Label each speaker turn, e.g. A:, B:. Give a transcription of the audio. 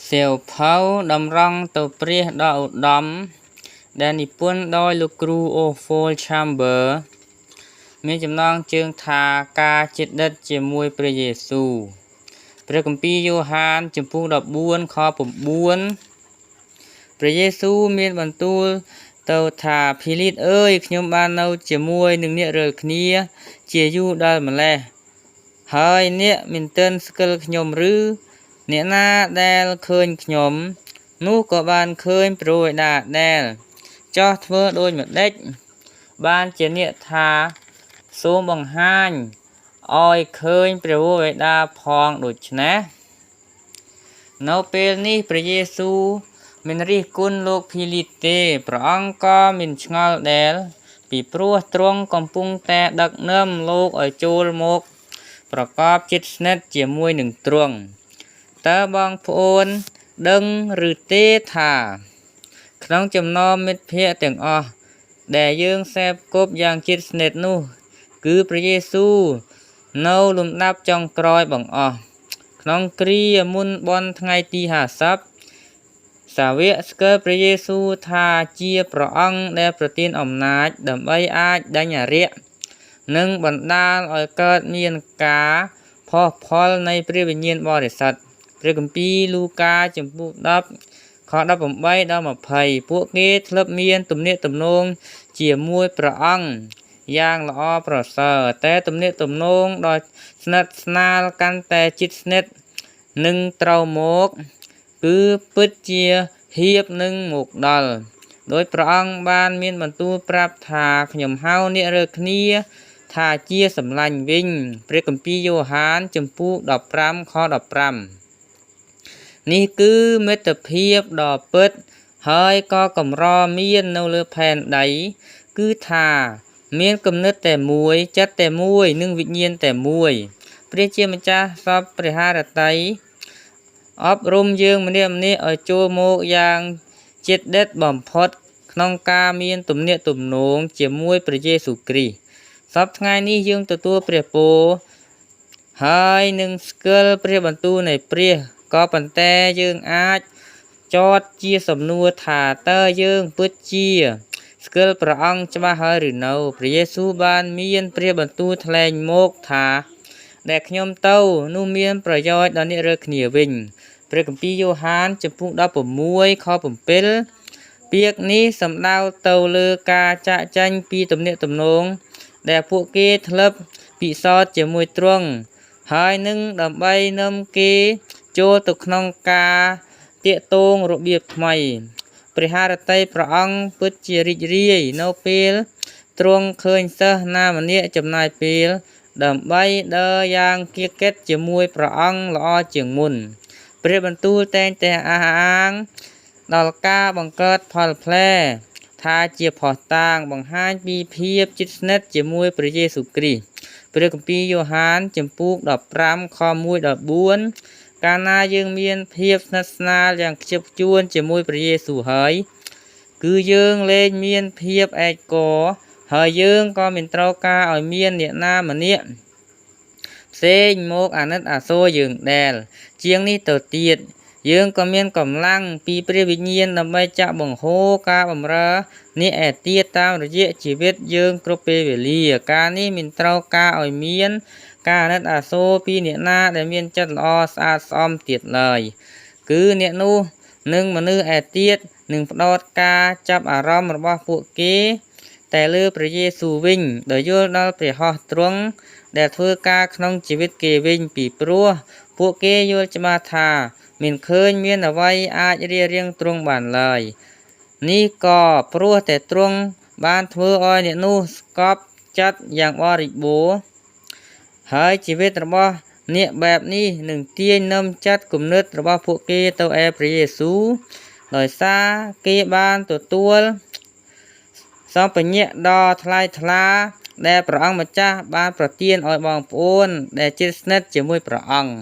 A: សៀវភៅតម្រង់ទៅព្រះដ៏ឧត្តមដែលនិពន្ធដោយលោកគ្រូ Oswald Chambers មានចំណងជើងថាការជិតដិតជាមួយព្រះយេស៊ូវព្រះគម្ពីរយ៉ូហានចំពុះ14ខ9ព្រះយេស៊ូវមានបន្ទូលទៅថាភីលីតអើយខ្ញុំបាននៅជាមួយនឹងអ្នករាល់គ្នាជាយូរដល់ម្លេះហើយអ្នកមិនទាន់ស្គាល់ខ្ញុំឬអ្នកណាដែលឃើញខ្ញុំនោះក៏បានឃើញព្រះបិតាដែលចោះធ្វើដូចម្ដេចបានជាអ្នកថាសូមបង្ហាញឲ្យឃើញព្រះបិតាផងដូច្នេះនៅពេលនេះព្រះយេស៊ូវមិនរិះគន់លោកភីលីតទេព្រះអង្គក៏មិនឆ្ងល់ដែលពីព្រោះទ្រង់កំពុងតែដឹកនាំលោកឲ្យចូលមកប្រកបជិតស្និទ្ធជាមួយនឹងទ្រង់តើបងប្អូនដឹងឬទេថាក្នុងចំណោមមិត្តភក្តិទាំងអស់ដែលយើងសេពគប់យ៉ាងជិតស្និទ្ធនោះគឺព្រះយេស៊ូវនៅលំដាប់ចុងក្រោយបង្អស់ក្នុងគ្រាមុនបុណ្យថ្ងៃទី50សាវកស្គាល់ព្រះយេស៊ូវថាជាព្រះអង្គដែលប្រទានអំណាចដើម្បីអាចដេញអារក្សនិងបណ្ដាលឲ្យកើតមានការផុសផុលនៃព្រះវិញ្ញាណបរិសុទ្ធព្រះគម្ពីរលូកាចំពុះ10ខ18ដល់20ពួកគេធ្លាប់មានទំនាក់ទំនងជាមួយព្រះអង្គយ៉ាងល្អប្រសើរតែទំនាក់ទំនងដ៏ស្និទ្ធស្នាលកាន់តែជិតស្និទ្ធនឹងត្រូវមកគឺពិតជាហៀបនឹងមកដល់ដោយព្រះអង្គបានមានបន្ទូលប្រាប់ថាខ្ញុំហៅអ្នករាល់គ្នាថាជាសម្លាញ់វិញព្រះគម្ពីរយ៉ូហានចំពុះ15ខ15នេះគឺមិត្តភាពដ៏ពិតហើយក៏កម្រមាននៅលើផែនដីគឺថាមានគំនិតតែមួយចិត្តតែមួយនិងវិញ្ញាណតែមួយព្រះជាម្ចាស់សពព្រះハរតីអប់រំយើងម្នាក់ៗឲ្យចូលមកយ៉ាងជិតដិតបំផុតក្នុងការមានទំនាក់ទំនងជាមួយព្រះយេស៊ូវគ្រីស្ទសពថ្ងៃនេះយើងទទួលព្រះពរហើយនឹងស្គាល់ព្រះបន្ទូលនៃព្រះក៏ប៉ុន្តែយើងអាចចោទជាសំណួរថាតើយើងពិតជាស្គាល់ព្រះអង្គច្បាស់ហើយឬនៅព្រះយេស៊ូវបានមានព្រះបន្ទូលថ្លែងមកថាដែលខ្ញុំទៅនោះមានប្រយោជន៍ដល់អ្នករាល់គ្នាវិញព្រះគម្ពីរយ៉ូហានចំពុះ16ខ7ពាក្យនេះសំដៅទៅលើការចាក់ចែងពីទំនាក់ទំនងដែលពួកគេធ្លាប់ពិសោធន៍ជាមួយទ្រង់ហើយនឹងដើម្បីនាំគេចូលទៅក្នុងការតាកតងរបៀបថ្មីព្រះハរតីព្រះអង្គពិតជារីករាយនៅពេលទ្រង់ឃើញសិស្សណាម្នាក់ចំណាយពេលដើម្បីដើរយ៉ាងគៀកកិតជាមួយព្រះអង្គល្អជាងមុនព្រះបន្ទូលតែងតែអះអាងដល់ការបង្កើតផលផ្លែថាជាភស្តុតាងបង្ហាញពីភាពជិតស្និទ្ធជាមួយព្រះយេស៊ូវគ្រីស្ទព្រះគម្ពីរយ៉ូហានចំពុះ15ខ1ដល់4កាលណាយើងមានភាពស្និទ្ធស្នាលយ៉ាងខ្ជាប់ខ្ជួនជាមួយព្រះយេស៊ូវហើយគឺយើងលែងមានភាពឯកោហើយយើងក៏មិនត្រូវការឲ្យមានអ្នកណាម្នាក់ផ្សេងមកអាណិតអាសូរយើងដែលជាងនេះទៅទៀតយើងក៏មានកម្លាំងពីព្រះវិញ្ញាណដើម្បីចាក់បង្ហូរការបម្រើអ្នកឯទៀតតាមរយៈជីវិតយើងគ្រប់ពេលវេលាការនេះមិនត្រូវការឲ្យមានការអាណិតអាសូរពីអ្នកណាដែលមានចិត្តល្អស្អាតស្អំទៀតឡើយគឺអ្នកនោះនិងមនុស្សឯទៀតនឹងផ្ដោតការចាប់អារម្មណ៍របស់ពួកគេតែលើព្រះយេស៊ូវវិញដោយយល់ដល់ព្រះហស្ថទ្រង់ដែលធ្វើការក្នុងជីវិតគេវិញពីព្រោះពួកគេយល់ច្បាស់ថាមិនឃើញមានអ្វីអាចរារាំងទ្រង់បានឡើយនេះក៏ព្រោះតែទ្រង់បានធ្វើឲ្យអ្នកនោះស្កប់ចិត្តយ៉ាងបរិបូរណ៍ហើយជីវិតរបស់អ្នកបែបនេះនឹងទាញនាំចិត្តគំនិតរបស់ពួកគេទៅឯព្រះយេស៊ូវដោយសារគេបានទទួលសម្បញ្ញៈដ៏ថ្លៃថ្លាដែលព្រះអង្គម្ចាស់បានប្រទានឲ្យបងប្អូនដែលជិតស្និទ្ធជាមួយព្រះអង្គ